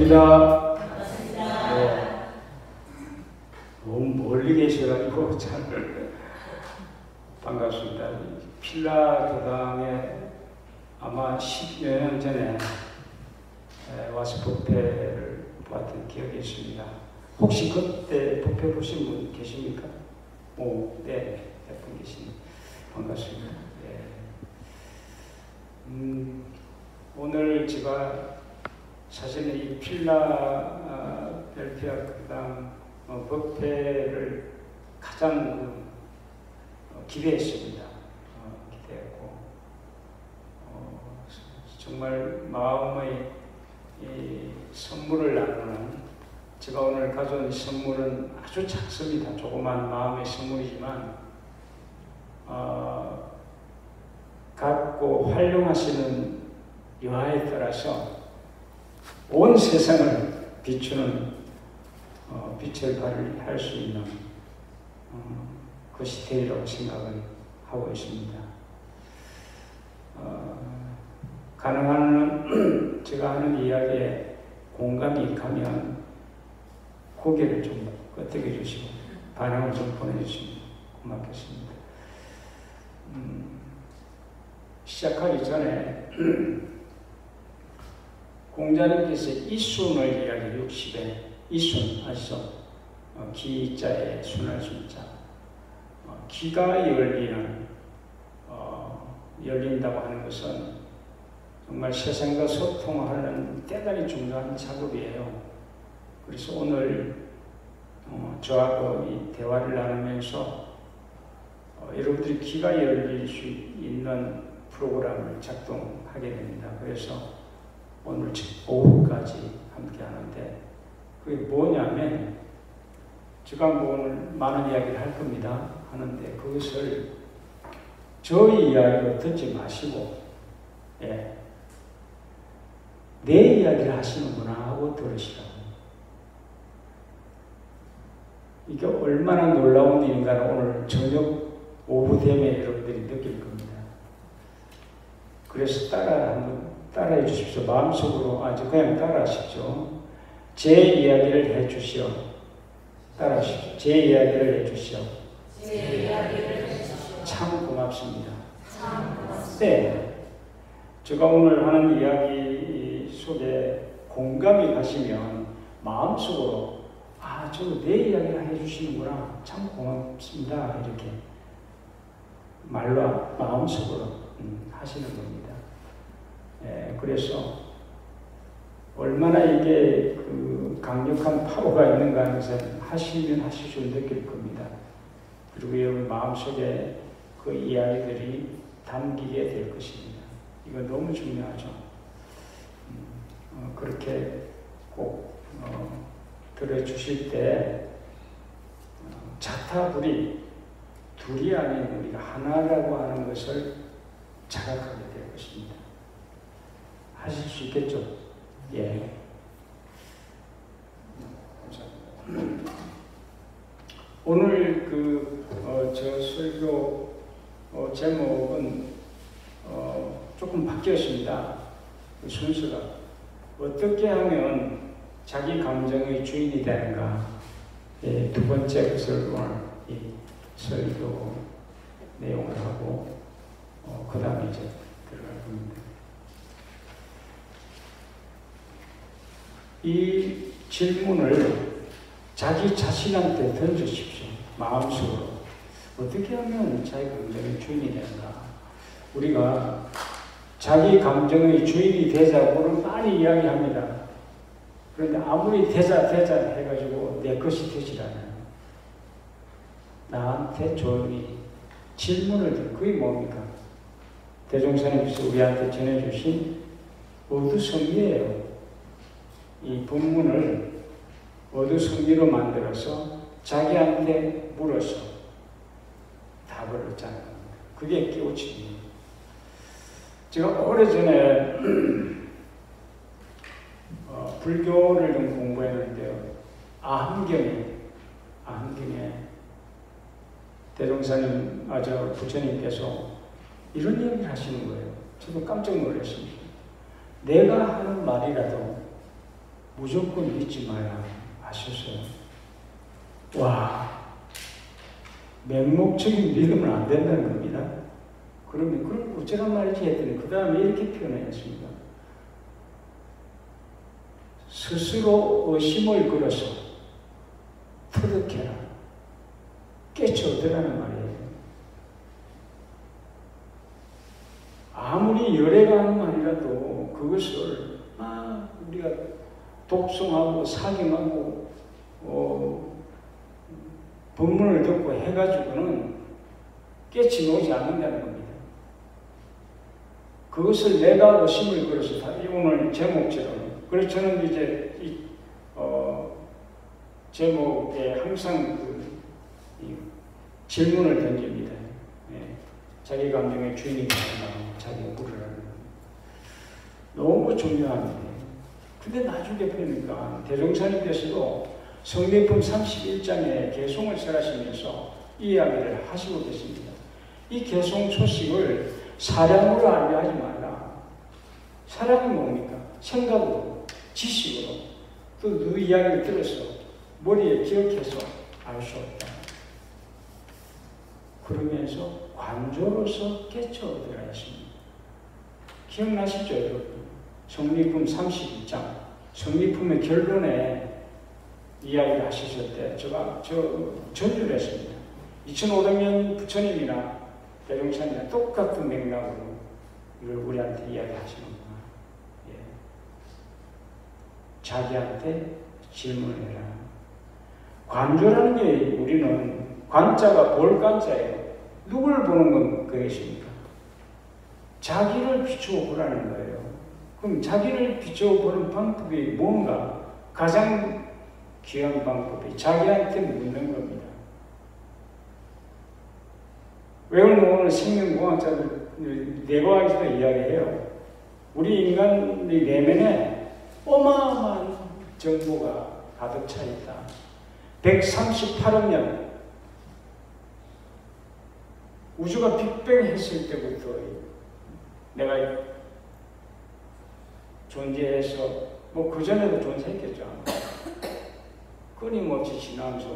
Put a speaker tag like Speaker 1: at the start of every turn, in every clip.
Speaker 1: 반갑습니다. 네. 너무 멀리 계셔가지고 잘 반갑습니다. 필라 교당에 아마 10여 년 전에 와서 법회를 보았던 기억이 있습니다. 혹시 그때 법회 보신 분 계십니까? 오, 네, 몇 분 계시네. 반갑습니다. 네. 오늘 제가 사실은 이 필라델피아 교당 법회를 가장 기대했습니다. 기대했고 정말 마음의 선물을 나누는, 제가 오늘 가져온 선물은 아주 작습니다. 조그만 마음의 선물이지만 갖고 활용하시는 여하에 따라서 온 세상을 비추는 빛을 발할 수 있는 것이 되리라고 생각을 하고 있습니다. 가능한 제가 하는 이야기에 공감이 가면 고개를 좀 끄덕여 주시고 반응을 좀 보내주시면 고맙겠습니다. 시작하기 전에 공자님께서 이순을 이야기 60에 이순 아시죠? 기자에 순할 순자. 기가 열린다고 하는 것은 정말 세상과 소통하는 대단히 중요한 작업이에요. 그래서 오늘 저하고 이 대화를 나누면서 여러분들이 귀가 열릴 수 있는 프로그램을 작동하게 됩니다. 그래서 오늘 오후까지 함께 하는데, 그게 뭐냐면, 제가 오늘 많은 이야기를 할 겁니다. 하는데, 그것을 저희 이야기로 듣지 마시고, 내 이야기를 하시는구나 하고 들으시라고. 이게 얼마나 놀라운 일인가를 오늘 저녁 오후 되면 여러분들이 느낄 겁니다. 그래서 따라해 주십시오. 마음속으로 아주 그냥 따라하십시오. 제 이야기를 해 주시오. 따라하십시오. 제 이야기를 해 주시오.
Speaker 2: 제 이야기를 해 주시오.
Speaker 1: 참 고맙습니다.
Speaker 2: 참 고맙습니다.
Speaker 1: 네. 제가 오늘 하는 이야기 속에 공감이 가시면 마음속으로 저 내 이야기를 해 주시는구나. 참 고맙습니다. 이렇게 말로 마음속으로 하시는 겁니다. 그래서 얼마나 이게 강력한 파워가 있는가 하는 것을 하시면 하실수록 느낄 겁니다. 그리고 여러분 마음속에 그 이야기들이 담기게 될 것입니다. 이거 너무 중요하죠. 그렇게 꼭 들어주실 때 자타불이 둘이 아닌 우리가 하나라고 하는 것을 자각하게 될 것입니다. 하실 수 있겠죠? 예. 오늘 저 설교 제목은 조금 바뀌었습니다. 그 순서가 어떻게 하면 자기 감정의 주인이 되는가. 두 번째 것을 오늘 이 설교 내용을 하고 그 다음에 이제 들어갈 겁니다. 이 질문을 자기 자신한테 던지십시오. 마음속으로. 어떻게 하면 자기 감정의 주인이 되는가? 우리가 자기 감정의 주인이 되자고는 많이 이야기합니다. 그런데 아무리 되자 해가지고 내 것이 되질 않아요. 나한테 조용히 질문을 드려. 그게 뭡니까? 대종사님께서 우리한테 전해주신 어두성리예요. 이 본문을 어두성리로 만들어서 자기한테 물어서 답을 얻자는 겁니다. 그게 깨우침입니다. 제가 오래전에 불교를 좀 공부했는데요. 아함경에 대종사님, 부처님께서 이런 얘기를 하시는 거예요. 저도 깜짝 놀랐습니다. 내가 하는 말이라도 무조건 믿지 마라 하셨어요. 와, 맹목적인 믿으면 안 된다는 겁니다. 그러면 그럼 어쩌란 말이지 했더니 그 다음에 이렇게 표현했습니다. 스스로 의심을 걸어서 터득해라. 깨쳐오더라는 말이에요. 아무리 열애가 하는 말이라도 그것을 우리가 독송하고 사경하고 본문을 듣고 해가지고는 깨치놓지 않는다는 겁니다. 그것을 내가 의심을 걸어서 오늘 제목처럼 그래서 저는 이제 제목에 항상 질문을 던집니다. 예. 자기 감정의 주인이 된다고 자기가 물으라는 거. 너무 중요합니다. 근데 나중에 보니까 대종사님께서도 성례품 31장에 개송을 설하시면서 이 이야기를 하시고 계십니다. 이 개송 소식을 사량으로 알려하지 말라. 사량이 뭡니까? 생각으로, 지식으로, 또 그 이야기를 들어서 머리에 기억해서 알 수 없다. 그러면서 관조로서 깨쳐오더라 했습니다. 기억나시죠, 여러분? 성리품 32장, 성리품의 결론에 이야기를 하셨을 때 제가 전주를 했습니다. 2500년 부처님이나 대종사님이나 똑같은 맥락으로 이걸 우리한테 이야기하시는구나. 예. 자기한테 질문을 해라. 관조라는 게 우리는 관자가 볼 관자예요. 누굴 보는 건 그것입니까? 자기를 비추어 보라는 거예요. 그럼 자기를 비추어 보는 방법이 뭔가? 가장 귀한 방법이 자기한테 묻는 겁니다. 왜 오늘 생명공학자들 내과학에서도 이야기해요. 우리 인간의 내면에 어마어마한 정보가 가득 차 있다. 138억 년 우주가 빅뱅 했을 때부터 내가 존재해서 뭐 그전에도 존재했겠죠. 끊임없이 지나면서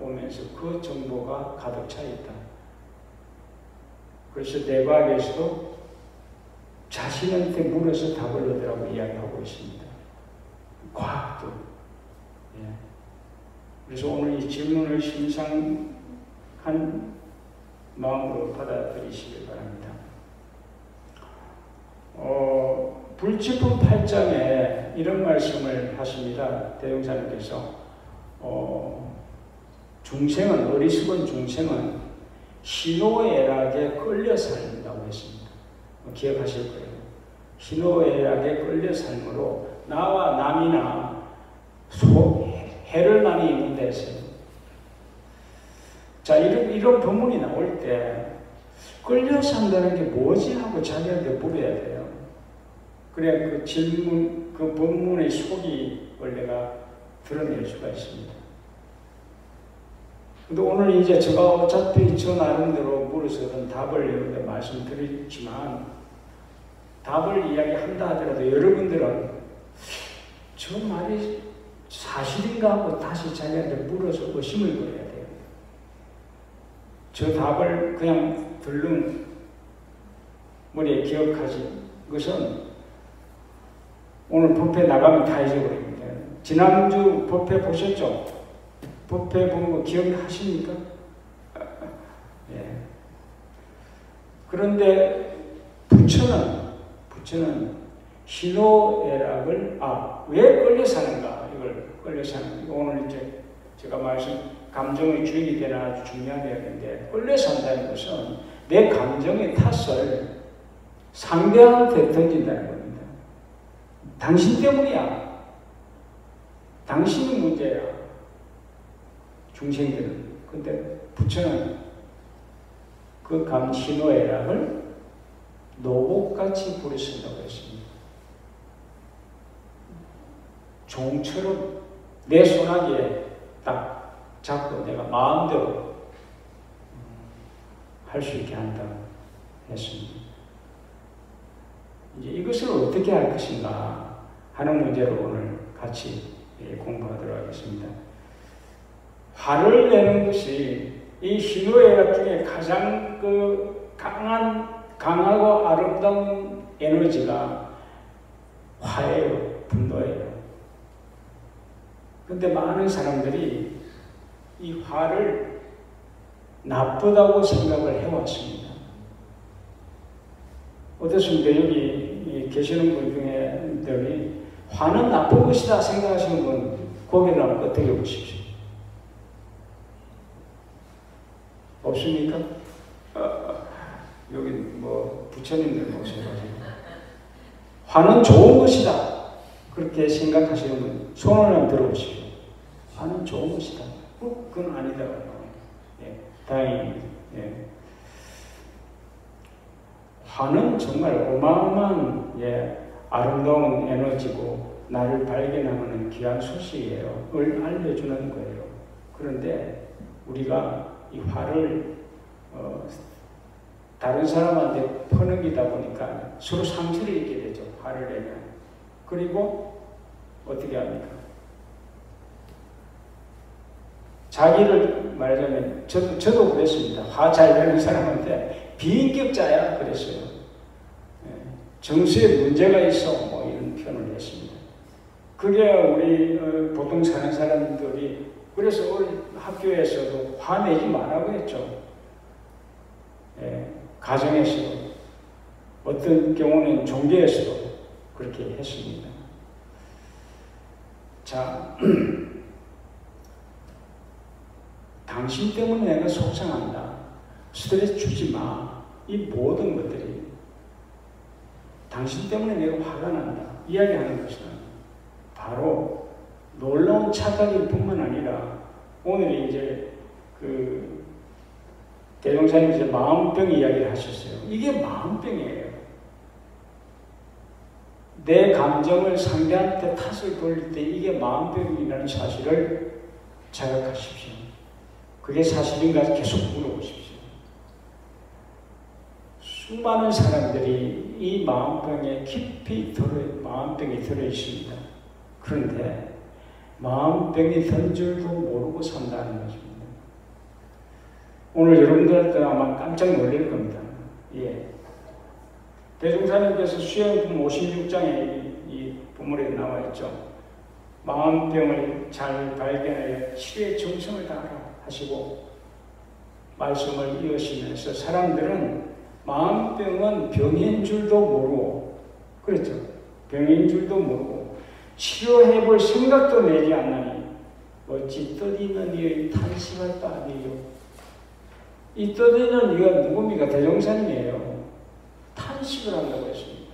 Speaker 1: 오면서 그 정보가 가득 차 있다. 그래서 내과학에서도 자신한테 물어서 답을 얻으라고 이야기하고 있습니다. 과학도. 예. 그래서 오늘 이 질문을 심상한 마음으로 받아들이시길 바랍니다. 불치품 8장에 이런 말씀을 하십니다. 대종사님께서 중생은, 어리석은 중생은 희노애락에 끌려 살린다고 했습니다. 기억하실 거예요. 희노애락에 끌려 삶으로 나와 남이나 해를 많이 입는 데서 자, 이런 본문이 나올 때 끌려 산다는 게 뭐지 하고 자기한테 물어야 돼요. 그래야 그 질문, 그 본문의 속이를 내가 드러낼 수가 있습니다. 근데 오늘 이제 제가 어차피 저 나름대로 물어서 답을 여러분들 말씀드리지만 답을 이야기한다 하더라도 여러분들은 저 말이 사실인가 하고 다시 자기한테 물어서 의심을 걸어야 돼요. 저 답을 그냥 들른 머리에 기억하신 것은 오늘 법회 나가면 다 잊어버립니다. 지난주 법회 보셨죠? 법회 본 거 기억하십니까? 예. 그런데 부처는 희노애락을 왜 끌려 사는가? 이걸 끌려 사는 오늘 이제 제가 말씀 감정의 주인이 되는 아주 중요한 이야기인데 끌려 산다는 것은 내 감정의 탓을 상대한테 던진다는 겁니다. 당신 때문이야. 당신이 문제야. 중생들은. 근데 부처는 그 희노애락을 노곡같이 부리신다고 했습니다. 종처럼 내 손아귀에 딱 잡고 내가 마음대로 할 수 있게 한다고 했습니다. 이제 이것을 어떻게 할 것인가 하는 문제로 오늘 같이 공부하도록 하겠습니다. 화를 내는 것이 이 희노애락 중에 가장 강하고 아름다운 에너지가 화예요, 분노예요. 그런데 많은 사람들이 이 화를 나쁘다고 생각을 해왔습니다. 어떻습니까? 여기 계시는 분 중에 화는 나쁜 것이다 생각하시는 분 고개를 한번 끄덕여 보십시오. 없습니까? 여기 뭐 부처님들 모셔가지고 화는 좋은 것이다 그렇게 생각하시는 분 손을 한번 들어보십시오. 화는 좋은 것이다. 그건 아니다. 예, 다행입니다. 예. 화는 정말 어마어마한 아름다운 에너지고 나를 발견하는 귀한 소식이에요. 을 알려주는 거예요. 그런데 우리가 이 화를 다른 사람한테 퍼넘기다 보니까 서로 상처를 입게 되죠. 화를 내면. 그리고 어떻게 합니까? 자기를 말하자면 저도 그랬습니다. 화 잘 내는 사람한테 비인격자야 그랬어요. 정수에 문제가 있어 뭐 이런 표현을 했습니다. 그게 우리 보통 사는 사람들이 그래서 우리 학교에서도 화내지 말라고 했죠. 가정에서도 어떤 경우는 종교에서도 그렇게 했습니다. 자, 당신 때문에 내가 속상한다. 스트레스 주지 마. 이 모든 것들이 당신 때문에 내가 화가 난다. 이야기하는 것은 바로 놀라운 착각일 뿐만 아니라 오늘 이제 대종사님 이제 마음병 이야기를 하셨어요. 이게 마음병이에요. 내 감정을 상대한테 탓을 돌릴 때 이게 마음병이라는 사실을 자각하십시오. 그게 사실인가 계속 물어보십시오. 수많은 사람들이 이 마음병에 깊이 마음병이 들어 있습니다. 그런데 마음병이 든 줄도 모르고 산다는 것입니다. 오늘 여러분들도 아마 깜짝 놀랄 겁니다. 대종사님께서 수행품 56장에 이 본문에 나와 있죠. 마음병을 잘 발견하여 치료의 정성을 다하라 하시고 말씀을 이으시면서 사람들은 마음병은 병인 줄도 모르고 그렇죠. 병인 줄도 모르고 치료해볼 생각도 내지 않나니 어찌 떠디는 이의 탄식할 바 아니요. 이 떠디는 이가 누굽니까? 대종사님이에요. 탄식을 한다고 했습니다.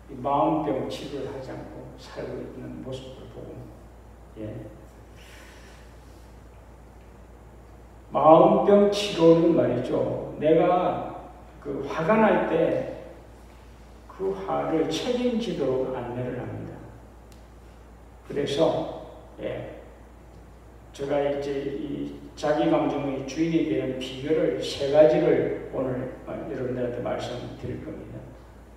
Speaker 1: 이 마음병 치료를 하지 않고 살고 있는 모습을 보고 마음병 치료는 말이죠. 내가 화가 날 때 그 화를 책임지도록 안내를 합니다. 그래서 제가 이제 이 자기 감정의 주인이 되는 비결을 3가지를 오늘 여러분들한테 말씀드릴 겁니다.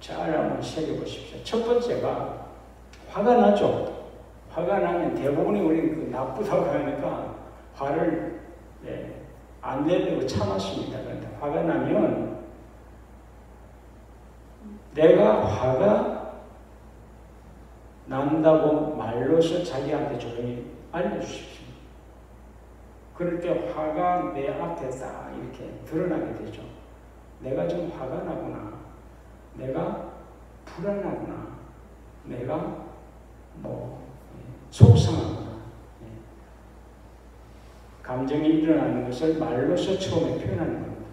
Speaker 1: 잘 한번 새겨보십시오. 첫 번째가 화가 나죠. 화가 나면 대부분이 우리는 나쁘다고 하니까 화를 안 내려고 참았습니다. 그런데 화가 나면 내가 화가 난다고 말로서 자기한테 조용히 알려주십시오. 그럴 때 화가 내 앞에 딱 이렇게 드러나게 되죠. 내가 좀 화가 나구나. 내가 불안하구나. 내가 속상하구나. 감정이 일어나는 것을 말로서 처음에 표현하는 겁니다.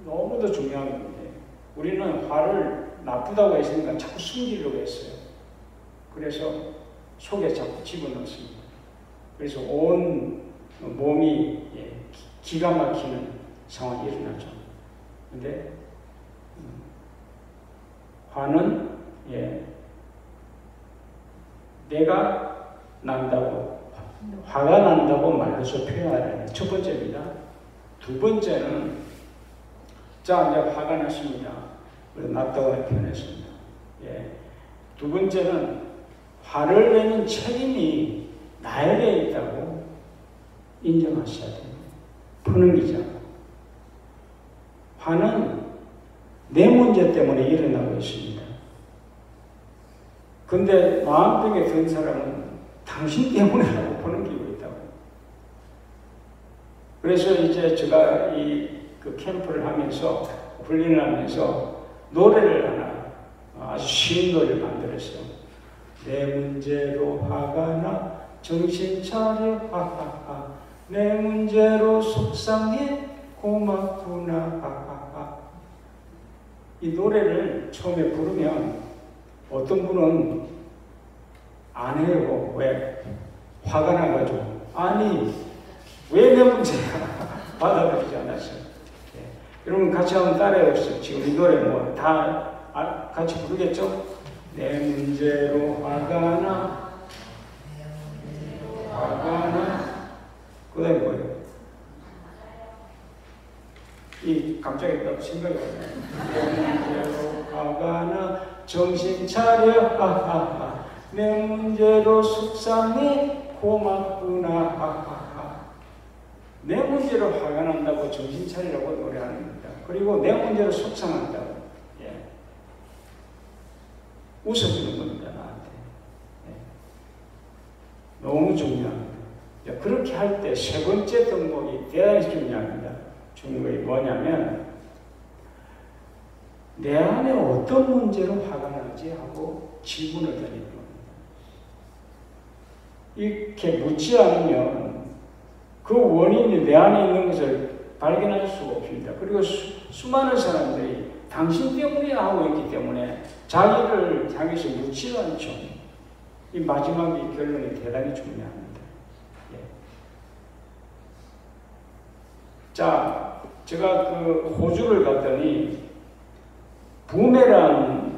Speaker 1: 너무도 중요한 겁니다. 우리는 화를 나쁘다고 했으니까 자꾸 숨기려고 했어요. 그래서 속에 자꾸 집어넣습니다. 그래서 온 몸이 기가 막히는 상황이 일어나죠. 근데 화는 내가 화가 난다고 말로서 표현하라는 첫 번째입니다. 두 번째는 자, 이제 화가 났습니다. 났다고 표현했습니다. 두 번째는 화를 내는 책임이 나에게 있다고 인정하셔야 돼요. 푸는 기자. 화는 내 문제 때문에 일어나고 있습니다. 근데 마음병에 든 사람은 당신 때문에라고 푸는기고 있다고. 그래서 이제 제가 그 캠프를 하면서, 훈련을 하면서 노래를 하나, 아주 쉬운 노래를 만들었어요. 내 문제로 화가 나 정신 차려 하하하, 내 문제로 속상해 고맙구나 하하하. 이 노래를 처음에 부르면 어떤 분은 안 해요. 왜? 화가 나가지고. 아니, 왜 내 문제야? 받아들이지 않았어요. 예. 여러분 같이 한번 따라해보세요. 지금 이 노래 뭐 다 같이 부르겠죠? 내 문제로 화가 나, 화가 나. 그 다음에 뭐예요? 갑자기 딱 생각이 왔네. 내 문제로 화가 나, 정신 차려, 하하하. 내 문제로 속상해, 고맙구나, 하하하. 내 문제로 화가 난다고 정신 차리라고 노래하는 겁니다. 그리고 내 문제로 속상한다고. 예. 웃어주는 겁니다, 나한테. 예. 너무 중요합니다. 그렇게 할 때 세 번째 덕목이 대단히 중요합니다. 중요한 게 뭐냐면, 내 안에 어떤 문제로 화가 나지 하고 질문을 드리는 겁니다. 이렇게 묻지 않으면 그 원인이 내 안에 있는 것을 발견할 수가 없습니다. 그리고 수많은 사람들이 당신 때문에 하고 있기 때문에 자기를 향해서 묻지 않죠. 이 마지막 이 결론이 대단히 중요합니다. 예. 자, 제가 그 호주를 갔더니 부메랑을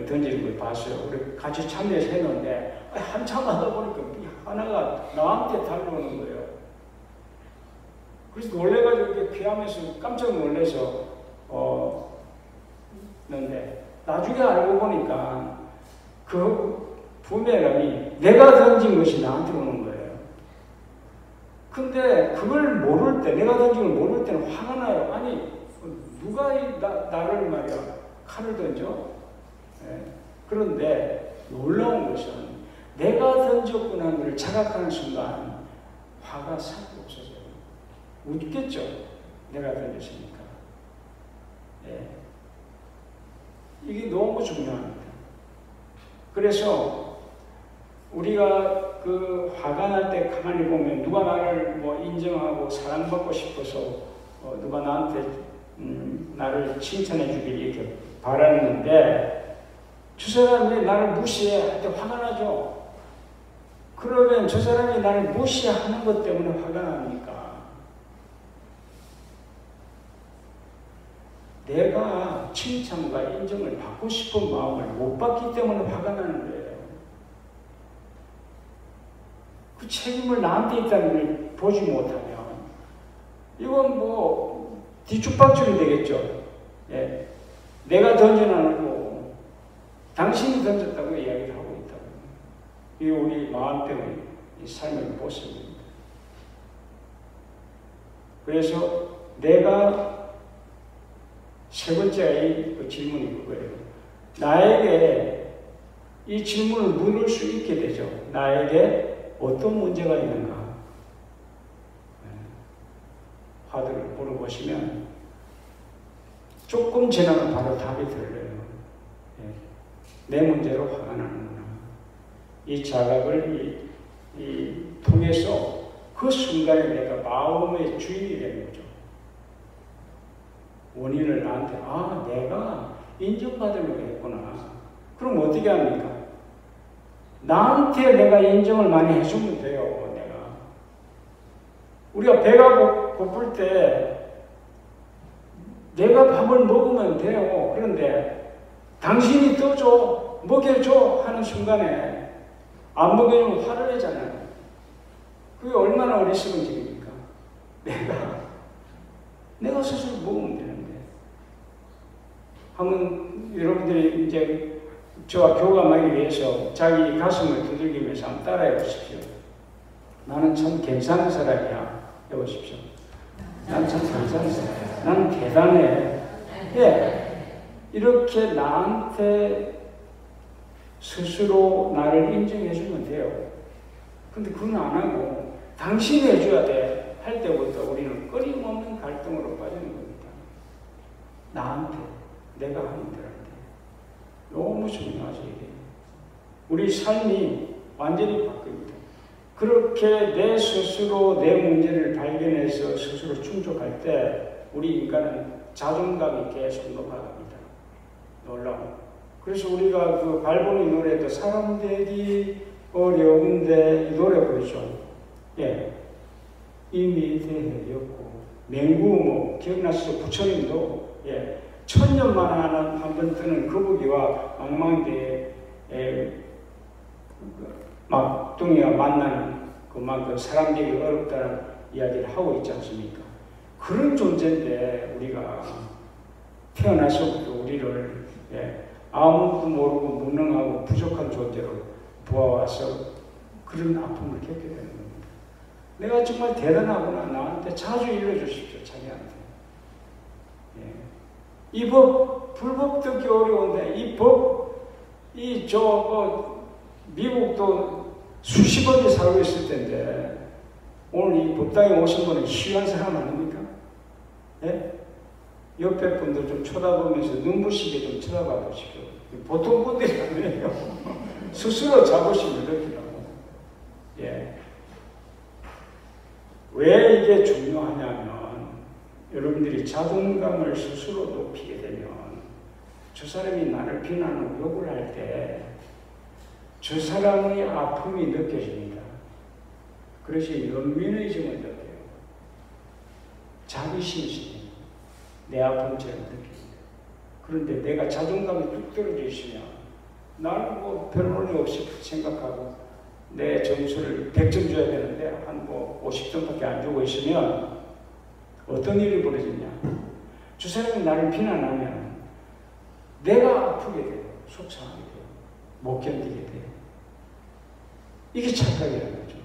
Speaker 1: 던지는 걸 봤어요. 우리 같이 참여해서 했는데 한참 하다 보니까 하나가 나한테 달려오는 거예요. 그래서 놀래가지고 이렇게 피하면서 깜짝 놀라서 는데 나중에 알고 보니까 그 부메랑이 내가 던진 것이 나한테 오는 거예요. 근데 그걸 모를 때, 내가 던진 걸 모를 때는 화가 나요. 아니, 누가 나를 말이야 칼을 던져? 네. 그런데 놀라운 것은 내가 던졌구나 하는 걸 자각하는 순간 화가 싹 없어져요. 웃겠죠? 내가 던졌으니까. 네. 이게 너무 중요합니다. 그래서 우리가 그 화가 날 때 가만히 보면 누가 나를 뭐 인정하고 사랑받고 싶어서 누가 나한테 나를 칭찬해 주길 이렇게 바랐는데 저 사람이 나를 무시해 할 때 화가 나죠. 그러면 저 사람이 나를 무시하는 것 때문에 화가 납니까? 내가 칭찬과 인정을 받고 싶은 마음을 못 받기 때문에 화가 나는 거예요. 그 책임을 나한테 있다는 걸 보지 못하면 이건 뭐 뒤죽박죽이 되겠죠. 예. 내가 던져놓고 당신이 던졌다고 이야기를 하고 있다고. 이게 우리 마음병의 삶의 모습입니다. 그래서 내가 세 번째 그 질문이 그거예요. 나에게 이 질문을 물을 수 있게 되죠. 나에게 어떤 문제가 있는가? 화두를 물어보시면 조금 지나면 바로 답이 들려요. 내 문제로 화가 나는구나. 이 자각을 통해서 그 순간에 내가 마음의 주인이 되는 거죠. 원인을 나한테 내가 인정받으려고 했구나. 그럼 어떻게 합니까? 나한테 내가 인정을 많이 해주면 돼요. 우리가 배가 고플 때 내가 밥을 먹으면 돼요. 그런데 당신이 떠줘, 먹여줘 하는 순간에 안 먹여주면 화를 내잖아요. 그게 얼마나 어리석은 일입니까? 내가 스스로 먹으면 되는데. 한번 여러분들이 이제 저와 교감하기 위해서 자기 가슴을 두들기면서 한번 따라해 보십시오. 나는 참 괜찮은 사람이야. 해보십시오. 난 참 괜찮은 사람이야. 나는 대단해. 예. 이렇게 나한테 스스로 나를 인정해 주면 돼요. 근데 그건 안 하고 당신이 해줘야 돼 할 때부터 우리는 끊임없는 갈등으로 빠지는 겁니다. 나한테, 내가 하는 데한테. 너무 중요하죠, 이게. 우리 삶이 완전히 바뀝니다. 그렇게 내 스스로 내 문제를 발견해서 스스로 충족할 때 우리 인간은 자존감이 계속 높아갑니다. 놀라워. 그래서 우리가 그 발본의 노래도 사람 되기 어려운데 이 노래 보이죠? 예. 이미 대해였고 맹구모 기억나시죠? 부처님도 예. 1000년 만에 한 번 뜨는 거북이와 망망대에 막둥이가 만나는 그만큼 사람 되기 어렵다는 이야기를 하고 있지 않습니까? 그런 존재인데 우리가 태어나서부터 우리를 예. 아무것도 모르고 무능하고 부족한 존재로 보아와서 그런 아픔을 겪게 되는 겁니다. 내가 정말 대단하구나. 나한테 자주 일러주십시오. 자기한테. 예. 이 법, 불법 듣기 어려운데 이 법, 미국도 수십 억이 살고 있을 텐데 오늘 이 법당에 오신 분은 희귀한 사람 아닙니까? 예? 옆에 분들 좀 쳐다보면서 눈부시게 좀 쳐다봐 보십시오. 보통 분들이 아니에요. 스스로 자부심을 느끼라고. 예. 왜 이게 중요하냐면 여러분들이 자존감을 스스로 높이게 되면 저 사람이 나를 비난하고 욕을 할 때 저 사람의 아픔이 느껴집니다. 그래서 연민의심을 느껴요. 자비심이 내 아픔처럼 느낍니다. 그런데 내가 자존감이 뚝 떨어져 있으면 나는 뭐 별 원리 없이 생각하고 내 점수를 100점 줘야 되는데 한 50점밖에 안 주고 있으면 어떤 일이 벌어지냐. 저 사람이 나를 비난하면 내가 아프게 돼요. 속상하게 돼요. 못 견디게 돼요. 이게 착각이라는 거죠.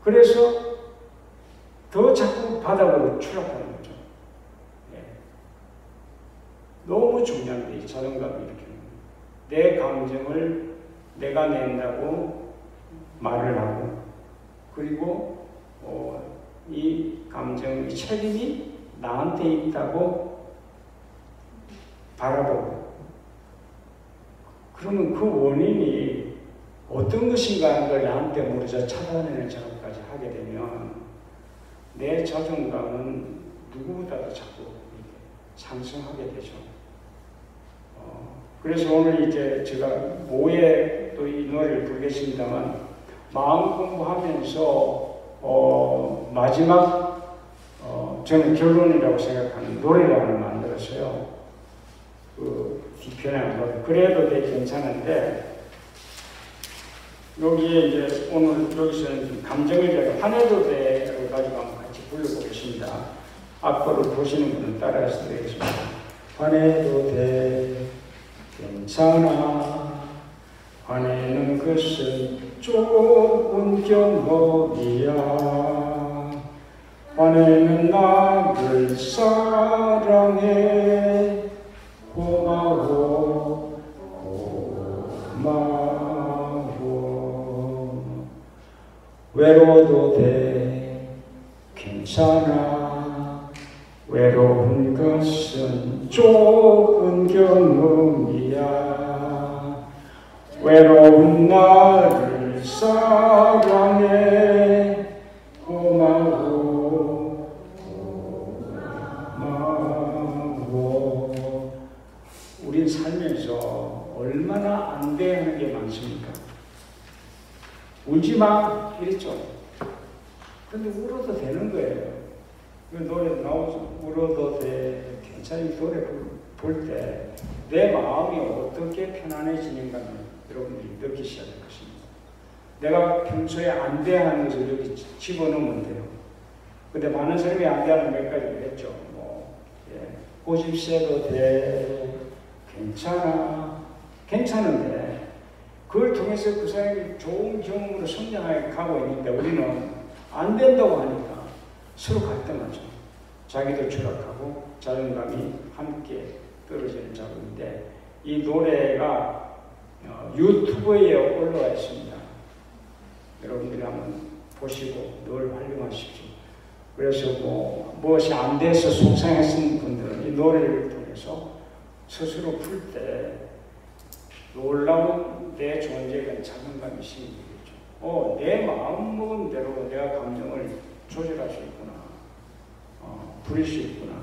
Speaker 1: 그래서 더 자꾸 바닥으로 추락하는 거죠. 예. 너무 중요한데 이 자존감을 일으키는 거예요. 내 감정을 내가 낸다고 말을 하고 그리고 이 감정, 이 책임이 나한테 있다고 바라보고 그러면 그 원인이 어떤 것인가 하는 걸 나한테 모르자 찾아내는 작업까지 하게 되면 내 자존감은 누구보다도 자꾸 상승하게 되죠. 그래서 오늘 이제 제가 모에 또 이 노래를 부르겠습니다만 마음 공부하면서 마지막 저는 결론이라고 생각하는 노래를 하나 만들었어요. 그 뒤편에 노래. 그래도 되게 괜찮은데 여기에 이제 오늘 여기서는 감정을 제가 화내도 돼를 가지고 한번 같이 불러보겠습니다. 악보를 보시는 분은 따라해서 드리겠습니다. 화내도 돼 괜찮아 화내는 것은 좋은 경험이야 화내는 나를 사랑해 고마워 외로워도 돼 괜찮아 외로운 것은 좋은 경험이야 외로운 나를 사랑해 고마워 우린 살면서 얼마나 안 되는 게 많습니까? 울지마 이랬죠. 근데 울어도 되는 거예요. 그 노래 나오죠. 울어도 돼. 괜찮이 노래 볼 때 내 마음이 어떻게 편안해지는가는 여러분들이 느끼셔야 될 것입니다. 내가 평소에 안 돼 하는 것을 여기 집어넣으면 돼요. 근데 많은 사람이 안 돼 하는 몇 가지를 했죠. 고집 세도 돼. 괜찮은데 그걸 통해서 그 사람이 좋은 경험으로 성장해 가고 있는데 우리는 안 된다고 하니까 서로 갈등하죠. 자기도 추락하고 자존감이 함께 떨어지는 작업인데 이 노래가 유튜브에 올라와 있습니다. 여러분들이 한번 보시고 늘 활용하십시오. 그래서 무엇이 안 돼서 속상했던 분들은 이 노래를 통해서 스스로 풀 때 놀라운 내 존재에 자존감이 생기겠죠. 내 마음 먹은 대로 내가 감정을 조절할 수 있구나. 부릴 수 있구나.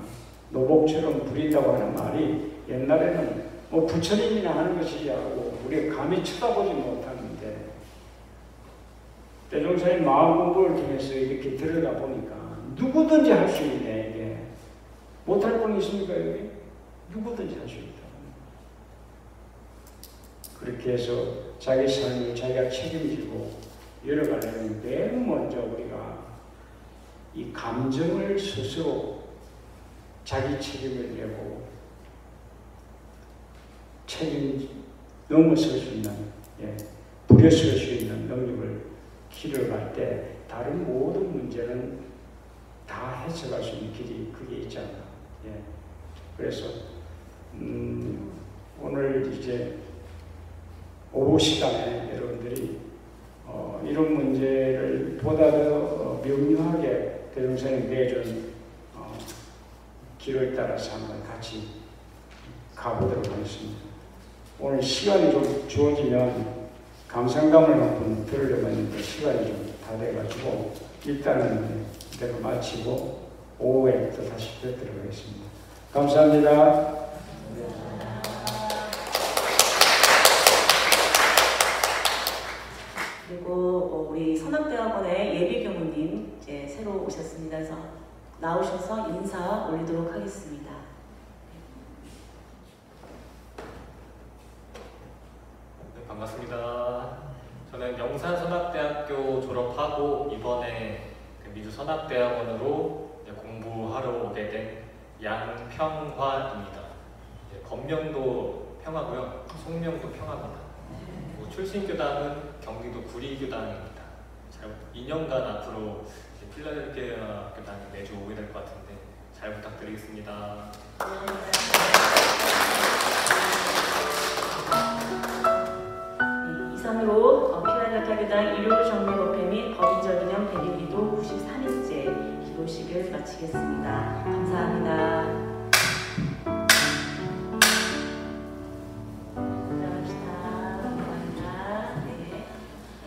Speaker 1: 노복처럼 부린다고 하는 말이 옛날에는 부처님이나 하는 것이라고 우리가 감히 쳐다보지 못하는데 대종사의 마음 공부를 통해서 이렇게 들여다 보니까 누구든지 할 수 있네. 이게 못할 분 있습니까? 여기? 누구든지 할 수 있다. 그렇게 해서 자기 삶을 자기가 책임지고 열어가려면 맨 먼저 우리가 이 감정을 스스로 자기 책임을 내고 넘어설 수 있는, 부려설 수 있는 능력을 키워갈 때 다른 모든 문제는 다 해석할 수 있는 길이 그게 있지 않나. 그래서 오늘 이제 오후 시간에 여러분들이 이런 문제를 보다 더 명료하게 대종사님 내준 길을 따라서 한번 같이 가보도록 하겠습니다. 오늘 시간이 좀 주어지면 감상담을 한번 들으려고 했는데 시간이 좀 다 돼가지고 일단은 이대로 마치고 오후에 또 다시 뵙도록 하겠습니다. 감사합니다.
Speaker 3: 그리고 우리 선악대학원의 예비교무님 이제 새로 오셨습니다. 그래서 나오셔서 인사 올리도록 하겠습니다.
Speaker 4: 네, 반갑습니다. 저는 영산선악대학교 졸업하고 이번에 미주선악대학원으로 공부하러 오게 된 양평화입니다. 법명도 평화고요, 속명도 평화입니다. 출신 교당은 경기도 구리교당입니다. 2년간 앞으로 필라델피아 교당에 매주 오게 될 것 같은데 잘 부탁드리겠습니다.
Speaker 3: 이상으로 필라델피아 교당 일요일 정례법회 및 법인절 기념 대리기도 93일째 기도식을 마치겠습니다. 감사합니다.